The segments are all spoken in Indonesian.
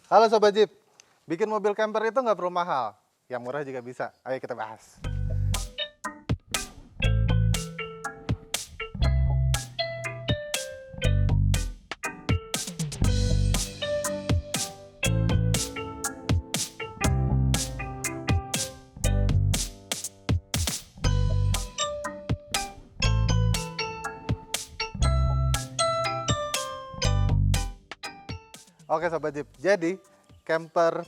Halo Sobat Jeep, bikin mobil camper itu nggak perlu mahal, yang murah juga bisa. Ayo kita bahas. Oke Sobat Jeep, jadi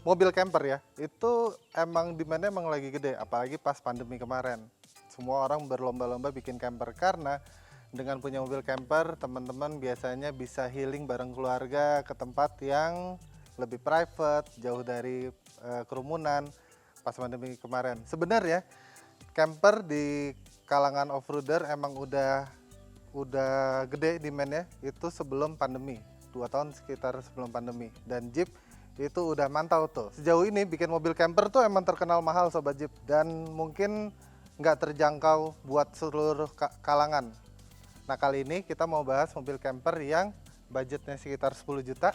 mobil camper ya, itu emang demandnya emang lagi gede, apalagi pas pandemi kemarin. Semua orang berlomba-lomba bikin camper karena dengan punya mobil camper, teman-teman biasanya bisa healing bareng keluarga ke tempat yang lebih private, jauh dari kerumunan pas pandemi kemarin. Sebenarnya camper di kalangan off-roader emang udah gede demandnya itu sebelum pandemi, 2 tahun sekitar sebelum pandemi. Dan Jeep itu udah mantau tuh. Sejauh ini bikin mobil camper tuh emang terkenal mahal Sobat Jeep, dan mungkin nggak terjangkau buat seluruh kalangan. Nah kali ini kita mau bahas mobil camper yang budgetnya sekitar 10 juta.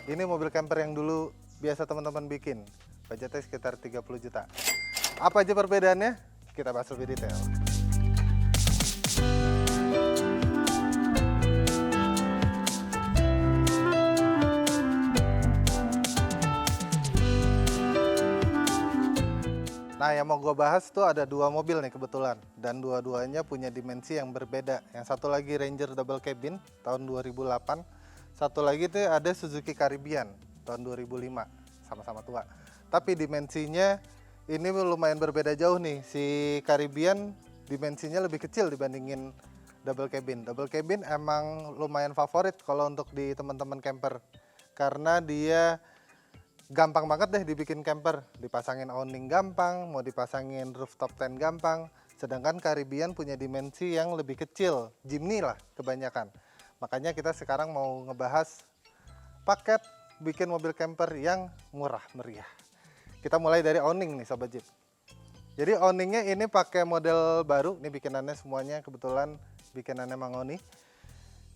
Ini mobil camper yang dulu biasa teman-teman bikin, budgetnya sekitar 30 juta. Apa aja perbedaannya? Kita bahas lebih detail. Nah yang mau gue bahas tuh ada dua mobil nih kebetulan, dan dua-duanya punya dimensi yang berbeda. Yang satu lagi Ranger Double Cabin tahun 2008, satu lagi tuh ada Suzuki Caribbean tahun 2005, sama-sama tua. Tapi dimensinya ini lumayan berbeda jauh nih. Si Caribbean dimensinya lebih kecil dibandingin Double Cabin. Double Cabin emang lumayan favorit kalau untuk di teman-teman camper, karena dia gampang banget deh dibikin camper, dipasangin awning gampang, mau dipasangin rooftop tent gampang. Sedangkan Caribbean punya dimensi yang lebih kecil, Jimny lah kebanyakan. Makanya kita sekarang mau ngebahas paket bikin mobil camper yang murah meriah. Kita mulai dari awning nih Sobat Jeep. Jadi awningnya ini pakai model baru, ini bikinannya semuanya kebetulan bikinannya Mang Oni.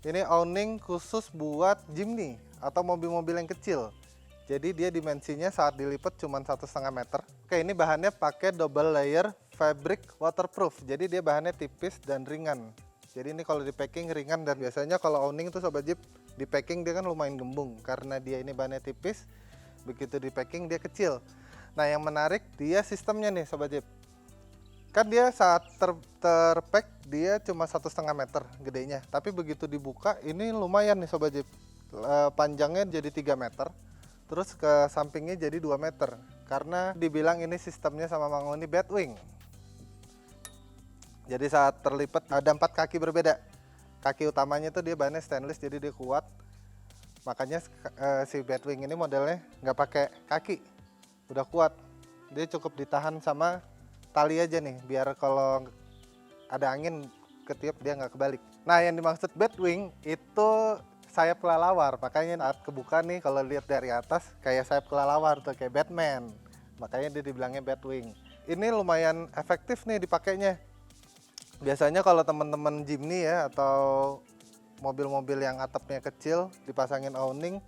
Ini awning khusus buat Jimny atau mobil-mobil yang kecil. Jadi dia dimensinya saat dilipat cuma 1,5 meter. Oke, ini bahannya pakai double layer fabric waterproof. Jadi dia bahannya tipis dan ringan. Jadi ini kalau di packing ringan, dan biasanya kalau awning tuh Sobat Jeep di packing dia kan lumayan gembung karena dia ini bahannya tipis. Begitu di packing dia kecil. Nah yang menarik dia sistemnya nih Sobat Jeep. Kan dia saat terpack dia cuma 1,5 meter gedenya. Tapi begitu dibuka ini lumayan nih Sobat Jeep. Panjangnya jadi 3 meter. Terus ke sampingnya jadi 2 meter. Karena dibilang ini sistemnya sama Mang Oni Batwing. Jadi saat terlipat ada 4 kaki berbeda. Kaki utamanya tuh dia bahannya stainless, jadi dia kuat. Makanya si Batwing ini modelnya nggak pakai kaki, udah kuat. Dia cukup ditahan sama tali aja nih, biar kalau ada angin ketiup dia nggak kebalik. Nah yang dimaksud Batwing itu sayap kelelawar, makanya saat kebuka nih kalau lihat dari atas kayak sayap kelelawar tuh, kayak Batman. Makanya dia dibilangnya Batwing. Ini lumayan efektif nih dipakainya. Biasanya kalau teman-teman Jimny ya atau mobil-mobil yang atapnya kecil dipasangin awning,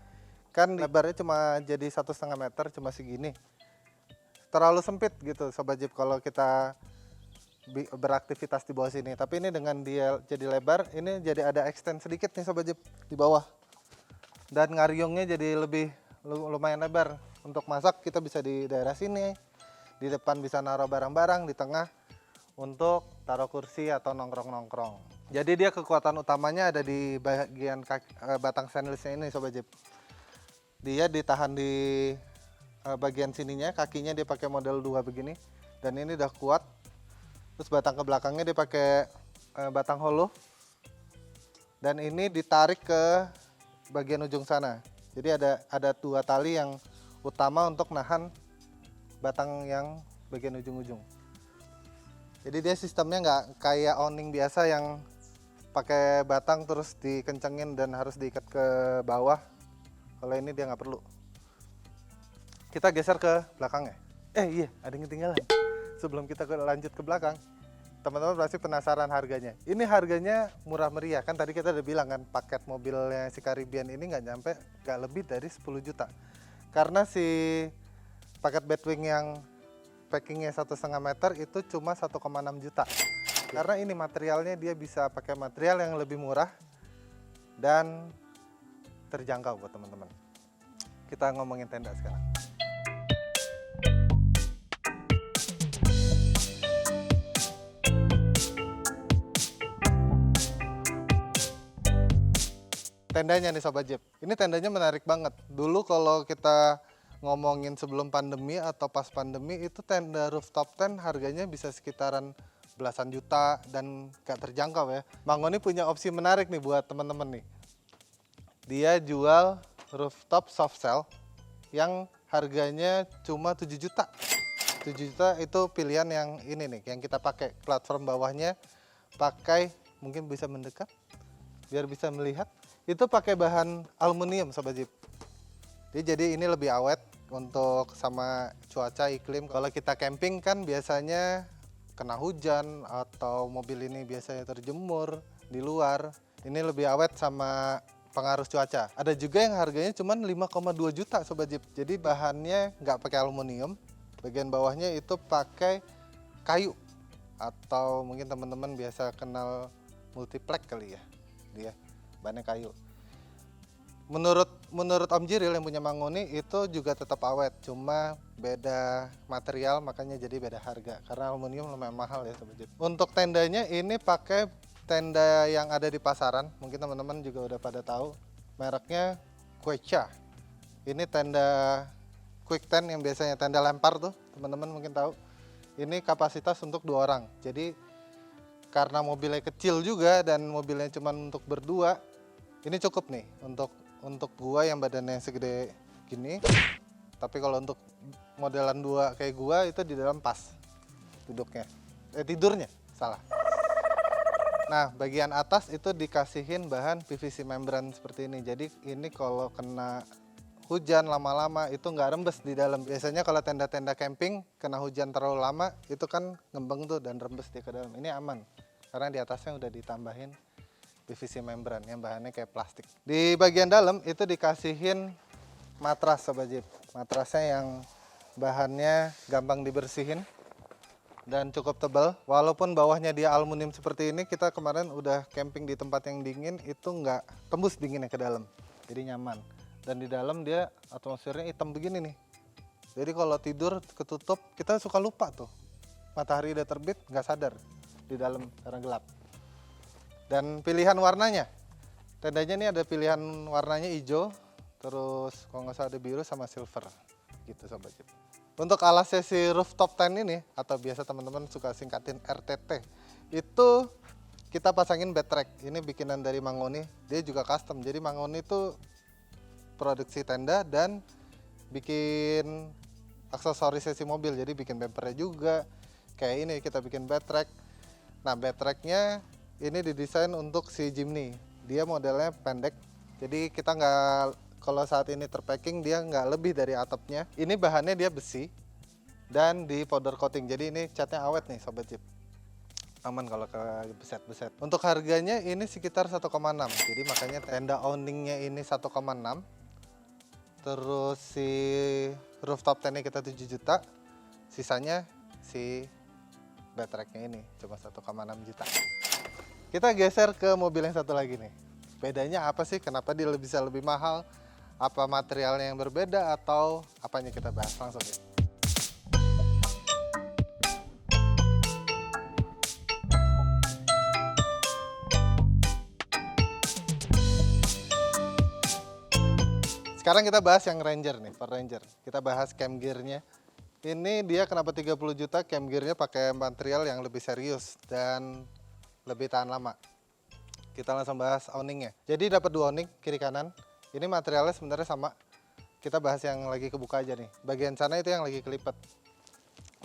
kan lebarnya cuma jadi 1,5 meter, cuma segini. Terlalu sempit gitu Sobat Jeep kalau kita beraktivitas di bawah sini. Tapi ini dengan dia jadi lebar, ini jadi ada extend sedikit nih Sobat Jeep di bawah. Dan ngaryongnya jadi lebih lumayan lebar. Untuk masak kita bisa di daerah sini. Di depan bisa naruh barang-barang, di tengah untuk taruh kursi atau nongkrong-nongkrong. Jadi dia kekuatan utamanya ada di bagian batang stainlessnya ini Sobat Jeep. Dia ditahan di bagian sininya, kakinya dia pakai model 2 begini. Dan ini udah kuat. Terus batang ke belakangnya dia pakai batang hollow, dan ini ditarik ke bagian ujung sana. Jadi ada 2 tali yang utama untuk nahan batang yang bagian ujung-ujung. Jadi dia sistemnya nggak kayak awning biasa yang pakai batang terus dikencengin dan harus diikat ke bawah. Kalau ini dia nggak perlu. Kita geser ke belakangnya. Iya, ada yang ketinggalan. Sebelum kita lanjut ke belakang, teman-teman pasti penasaran harganya. Ini harganya murah meriah, kan tadi kita udah bilang kan paket mobilnya si Caribbean ini nggak lebih dari 10 juta. Karena si paket Batwing yang packingnya 1,5 meter itu cuma 1,6 juta. Karena ini materialnya dia bisa pakai material yang lebih murah dan terjangkau buat teman-teman. Kita ngomongin tenda sekarang. Tendanya nih Sobat Jeep, ini tendanya menarik banget. Dulu kalau kita ngomongin sebelum pandemi atau pas pandemi, itu tenda rooftop tent harganya bisa sekitaran belasan juta dan gak terjangkau ya. Mangoni punya opsi menarik nih buat teman-teman nih. Dia jual rooftop soft shell yang harganya cuma 7 juta. 7 juta itu pilihan yang ini nih, yang kita pakai. Platform bawahnya pakai, mungkin bisa mendekat biar bisa melihat. Itu pakai bahan aluminium Sobat Jeep. Jadi ini lebih awet untuk sama cuaca iklim. Kalau kita camping kan biasanya kena hujan atau mobil ini biasanya terjemur di luar. Ini lebih awet sama pengaruh cuaca. Ada juga yang harganya cuma 5,2 juta Sobat Jeep. Jadi bahannya nggak pakai aluminium. Bagian bawahnya itu pakai kayu. Atau mungkin teman-teman biasa kenal multiplex kali ya. Dia bahannya kayu. Menurut Om Jiril yang punya Mangoni itu juga tetap awet, cuma beda material makanya jadi beda harga karena aluminium lumayan mahal ya Sobat Jeep. Untuk tendanya ini pakai tenda yang ada di pasaran, mungkin teman-teman juga udah pada tahu mereknya Quechua. Ini tenda quick tent yang biasanya tenda lempar tuh, teman-teman mungkin tahu. Ini kapasitas untuk 2 orang. Jadi karena mobilnya kecil juga dan mobilnya cuma untuk berdua, ini cukup nih untuk gua yang badannya segede gini. Tapi kalau untuk modelan 2 kayak gua itu di dalam pas duduknya. Tidurnya, salah. Nah, bagian atas itu dikasihin bahan PVC membran seperti ini. Jadi ini kalau kena hujan lama-lama itu nggak rembes di dalam. Biasanya kalau tenda-tenda camping kena hujan terlalu lama itu kan ngembeng tuh dan rembes dia ke dalam. Ini aman karena di atasnya udah ditambahin PVC membran yang bahannya kayak plastik. Di bagian dalam itu dikasihin matras Sobat Jeep. Matrasnya yang bahannya gampang dibersihin dan cukup tebal. Walaupun bawahnya dia aluminium seperti ini, kita kemarin udah camping di tempat yang dingin itu nggak tembus dinginnya ke dalam. Jadi nyaman. Dan di dalam dia atmosfernya hitam begini nih. Jadi kalau tidur ketutup kita suka lupa tuh. Matahari udah terbit nggak sadar di dalam karena gelap. Dan pilihan warnanya, tendanya ini ada pilihan warnanya hijau, terus kalau nggak salah ada biru sama silver, gitu Sobat Jeep. Untuk alasnya si rooftop tent ini, atau biasa teman-teman suka singkatin RTT, itu kita pasangin bed track. Ini bikinan dari Mangoni, dia juga custom. Jadi Mangoni itu produksi tenda dan bikin aksesoris sesi mobil. Jadi bikin bumpernya juga, kayak ini kita bikin bed track. Nah bed tracknya ini didesain untuk si Jimny, dia modelnya pendek, jadi kita nggak, kalau saat ini terpacking dia nggak lebih dari atapnya. Ini bahannya dia besi dan di powder coating, jadi ini catnya awet nih Sobat Jeep, aman kalau ke beset-beset. Untuk harganya ini sekitar 1,6, jadi makanya tenda awningnya ini 1,6, terus si rooftop tentnya kita 7 juta, sisanya si bed tracknya ini cuma 1,6 juta. Kita geser ke mobil yang satu lagi nih. Bedanya apa sih? Kenapa dia bisa lebih mahal? Apa materialnya yang berbeda atau apanya, kita bahas langsung ya. Sekarang kita bahas yang Ranger nih, Ford Ranger. Kita bahas cam gearnya. Ini dia kenapa 30 juta, cam gearnya pakai material yang lebih serius dan lebih tahan lama. Kita langsung bahas awningnya. Jadi dapat 2 awning kiri kanan. Ini materialnya sebenarnya sama. Kita bahas yang lagi kebuka aja nih. Bagian sana itu yang lagi kelipat.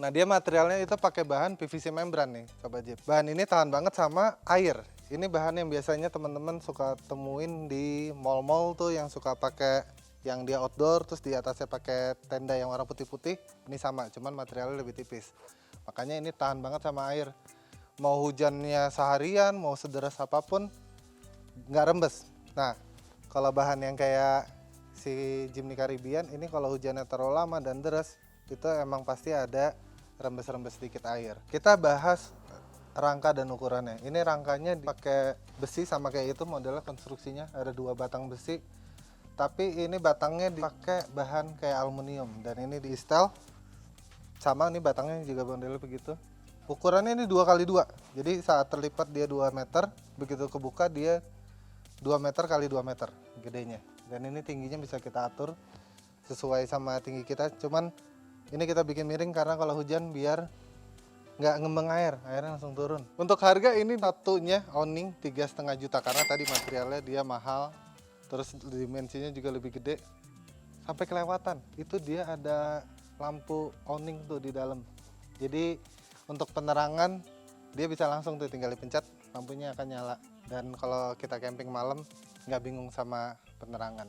Nah dia materialnya itu pakai bahan PVC membran nih Sobat Jeep. Bahan ini tahan banget sama air. Ini bahan yang biasanya teman-teman suka temuin di mall-mall tuh, yang suka pakai yang dia outdoor terus di atasnya pakai tenda yang warna putih-putih. Ini sama, cuman materialnya lebih tipis. Makanya ini tahan banget sama air. Mau hujannya seharian, mau sederas apapun, nggak rembes. Nah, kalau bahan yang kayak si Jimny Caribbean ini kalau hujannya terlalu lama dan deras, itu emang pasti ada rembes-rembes sedikit air. Kita bahas rangka dan ukurannya. Ini rangkanya pakai besi sama kayak itu modelnya, konstruksinya ada 2 batang besi. Tapi ini batangnya dipakai bahan kayak aluminium dan ini di setel sama, ini batangnya juga modelnya begitu. Ukurannya ini 2x2, jadi saat terlipat dia 2 meter, begitu kebuka dia 2 meter kali 2 meter gedenya. Dan ini tingginya bisa kita atur sesuai sama tinggi kita, cuman ini kita bikin miring karena kalau hujan biar nggak ngembang airnya langsung turun. Untuk harga ini satunya owning 3,5 juta karena tadi materialnya dia mahal, terus dimensinya juga lebih gede sampai kelewatan. Itu dia ada lampu owning tuh di dalam, jadi untuk penerangan dia bisa langsung tuh tinggal dipencet, lampunya akan nyala. Dan kalau kita camping malam nggak bingung sama penerangan.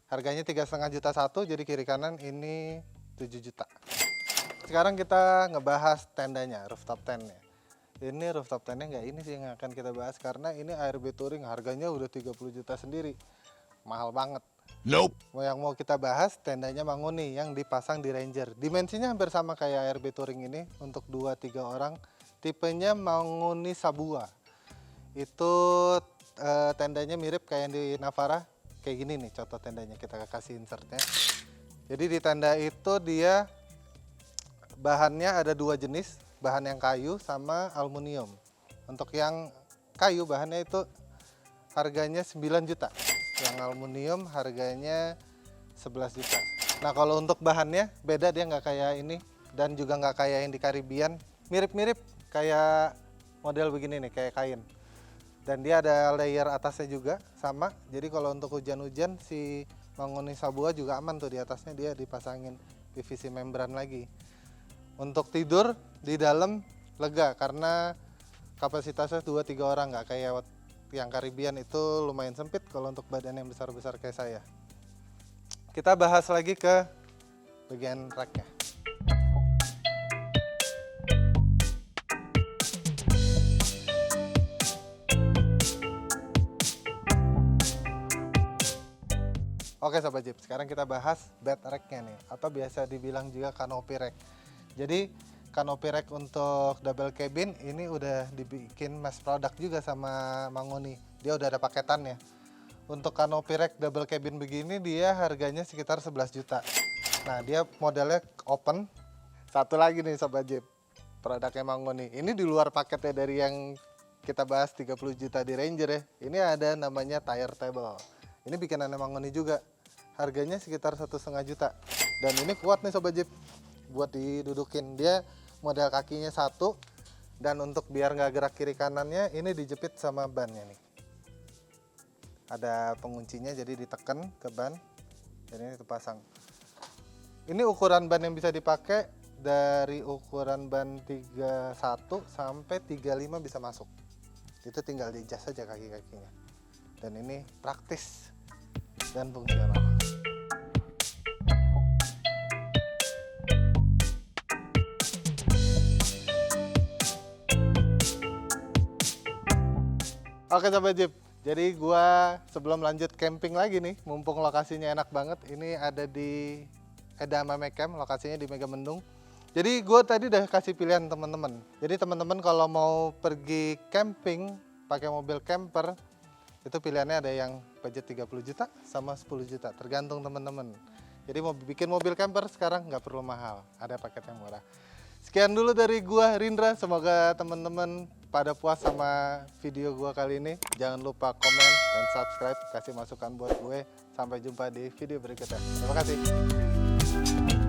Harganya 3,5 juta satu, jadi kiri kanan ini 7 juta. Sekarang kita ngebahas tendanya, rooftop tentnya. Ini rooftop tentnya nggak ini sih yang akan kita bahas karena ini ARB Touring, harganya udah 30 juta sendiri, mahal banget. Nope. Yang mau kita bahas tendanya Mangoni yang dipasang di Ranger. Dimensinya hampir sama kayak ARB Touring ini untuk 2-3 orang. Tipenya Mangoni Sabua. Itu tendanya mirip kayak yang di Navara. Kayak gini nih contoh tendanya, kita kasih insertnya. Jadi di tenda itu dia bahannya ada 2 jenis, bahan yang kayu sama aluminium. Untuk yang kayu bahannya itu harganya 9 juta. Yang aluminium harganya 11 juta. Nah kalau untuk bahannya beda, dia nggak kayak ini dan juga nggak kayak yang di Caribbean. Mirip-mirip kayak model begini nih, kayak kain. Dan dia ada layer atasnya juga sama. Jadi kalau untuk hujan-hujan si Mangoni Sabua juga aman tuh, di atasnya dia dipasangin PVC membran lagi. Untuk tidur di dalam lega karena kapasitasnya 2-3 orang, nggak kayak yang Caribbean itu lumayan sempit kalau untuk badan yang besar-besar kayak saya. Kita bahas lagi ke bagian racknya. Oke Sobat Jeep, sekarang kita bahas bed racknya nih, atau biasa dibilang juga canopy rack. Jadi canopy rack untuk double cabin ini udah dibikin mass product juga sama Mangoni. Dia udah ada paketannya. Untuk canopy rack double cabin begini dia harganya sekitar 11 juta. Nah, dia modelnya open. Satu lagi nih Sobat Jeep, produknya Mangoni. Ini di luar paketnya dari yang kita bahas 30 juta di Ranger ya. Ini ada namanya tire table. Ini bikinannya Mangoni juga. Harganya sekitar 1,5 juta. Dan ini kuat nih Sobat Jeep buat didudukin. Dia model kakinya 1, dan untuk biar nggak gerak kiri kanannya ini dijepit sama bannya nih. Ada penguncinya, jadi ditekan ke ban dan ini terpasang. Ini ukuran ban yang bisa dipakai dari ukuran ban 31 sampai 35 bisa masuk. Itu tinggal di-adjust saja kaki-kakinya. Dan ini praktis dan fungsional. Oke Sobat Jeep, jadi gua sebelum lanjut camping lagi nih, mumpung lokasinya enak banget, ini ada di Edama Camp, lokasinya di Megamendung. Jadi gua tadi udah kasih pilihan teman-teman. Jadi teman-teman kalau mau pergi camping pakai mobil camper, itu pilihannya ada yang budget 30 juta sama 10 juta, tergantung teman-teman. Jadi mau bikin mobil camper sekarang nggak perlu mahal, ada paket yang murah. Sekian dulu dari gua Rindra, semoga teman-teman pada puas sama video gua kali ini. Jangan lupa komen dan subscribe, kasih masukan buat gue. Sampai jumpa di video berikutnya. Terima kasih.